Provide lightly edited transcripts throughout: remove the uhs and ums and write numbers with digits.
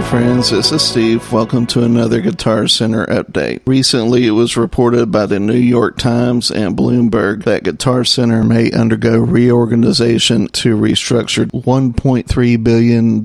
Hello friends, this is Steve. Welcome to another Guitar Center update. Recently it was reported by the New York Times and Bloomberg that Guitar Center may undergo reorganization to restructure $1.3 billion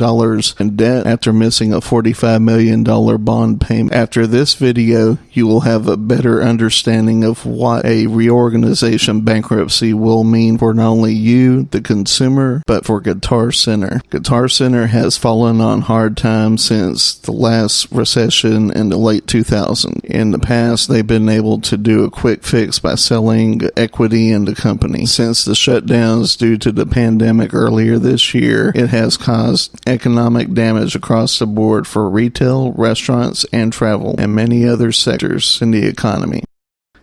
in debt after missing a $45 million bond payment. After this video, you will have a better understanding of what a reorganization bankruptcy will mean for not only you, the consumer, but for Guitar Center. Guitar Center has fallen on hard times since the last recession in the late 2000s. In the past, they've been able to do a quick fix by selling equity in the company. Since the shutdowns due to the pandemic earlier this year, it has caused economic damage across the board for retail, restaurants, and travel, and many other sectors in the economy.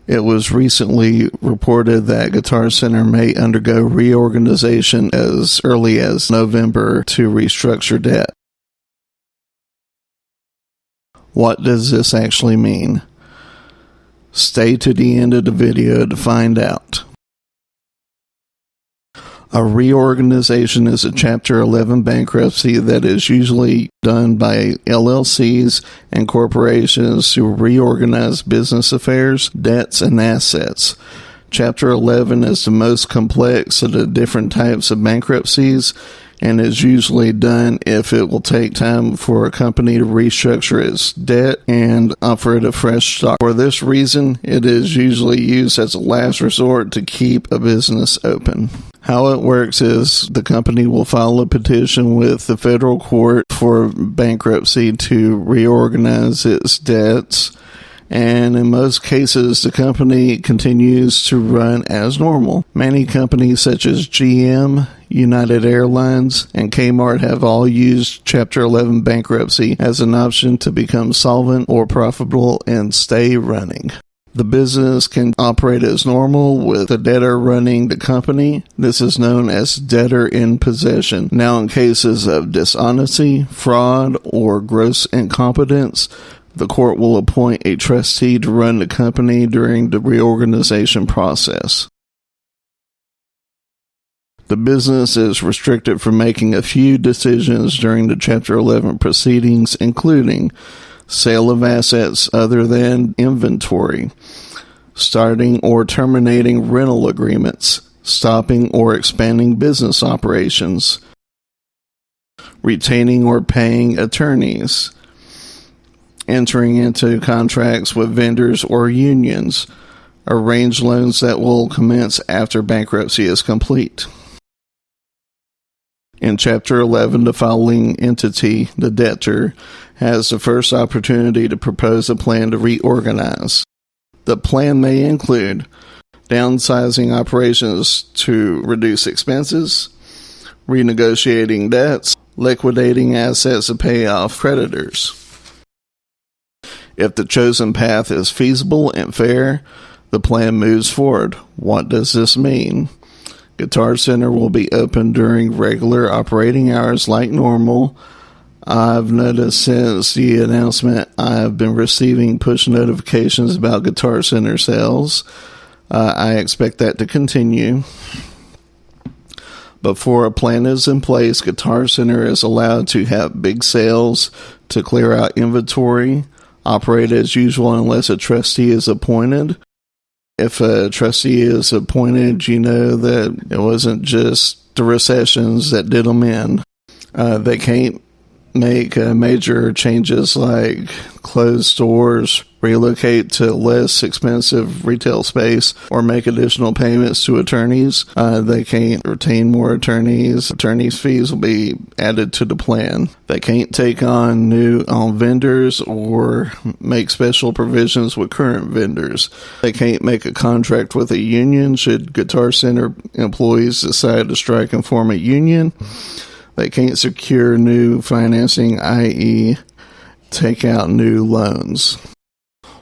It was recently reported that Guitar Center may undergo reorganization as early as November to restructure debt. What does this actually mean? Stay to the end of the video to find out. A reorganization is a Chapter 11 bankruptcy that is usually done by LLCs and corporations to reorganize business affairs, debts, and assets. Chapter 11 is the most complex of the different types of bankruptcies and is usually done if it will take time for a company to restructure its debt and offer it a fresh start. For this reason, it is usually used as a last resort to keep a business open. How it works is the company will file a petition with the federal court for bankruptcy to reorganize its debts, and in most cases, the company continues to run as normal. Many companies such as GM, United Airlines, and Kmart have all used Chapter 11 bankruptcy as an option to become solvent or profitable and stay running. The business can operate as normal with the debtor running the company. This is known as debtor in possession. Now, in cases of dishonesty, fraud, or gross incompetence, the court will appoint a trustee to run the company during the reorganization process. The business is restricted from making a few decisions during the Chapter 11 proceedings, including sale of assets other than inventory, starting or terminating rental agreements, stopping or expanding business operations, retaining or paying attorneys, entering into contracts with vendors or unions, arrange loans that will commence after bankruptcy is complete. In Chapter 11, the filing entity, the debtor, has the first opportunity to propose a plan to reorganize. The plan may include downsizing operations to reduce expenses, renegotiating debts, liquidating assets to pay off creditors. If the chosen path is feasible and fair, the plan moves forward. What does this mean? Guitar Center will be open during regular operating hours like normal. I've noticed since the announcement I've been receiving push notifications about Guitar Center sales. I expect that to continue. Before a plan is in place, Guitar Center is allowed to have big sales to clear out inventory, operate as usual unless a trustee is appointed. If a trustee is appointed, you know that it wasn't just the recessions that did them in. They can't make major changes like close stores, relocate to less expensive retail space, or make additional payments to attorneys. They can't retain more attorneys. Attorneys' fees will be added to the plan. They can't take on new vendors or make special provisions with current vendors. They can't make a contract with a union should Guitar Center employees decide to strike and form a union. They can't secure new financing, i.e., take out new loans.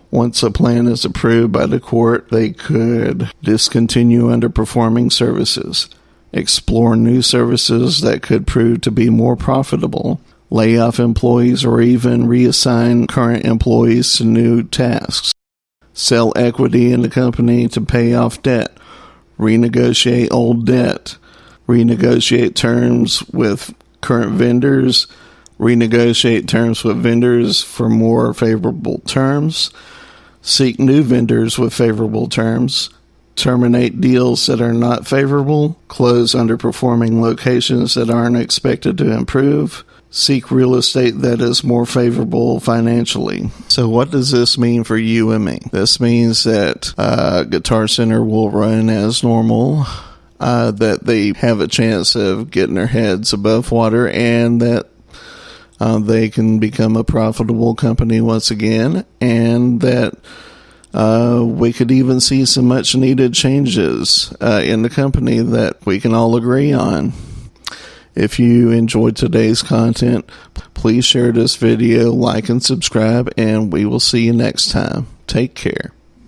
Once a plan is approved by the court, they could discontinue underperforming services, explore new services that could prove to be more profitable, lay off employees, or even reassign current employees to new tasks, sell equity in the company to pay off debt, renegotiate old debt, renegotiate terms with current vendors, renegotiate terms with vendors for more favorable terms, seek new vendors with favorable terms, terminate deals that are not favorable, close underperforming locations that aren't expected to improve, seek real estate that is more favorable financially. So what does this mean for you and me? This means that Guitar Center will run as normal, that they have a chance of getting their heads above water, and that they can become a profitable company once again, and that we could even see some much needed changes in the company that we can all agree on. If you enjoyed today's content, please share this video, like and subscribe, and we will see you next time. Take care.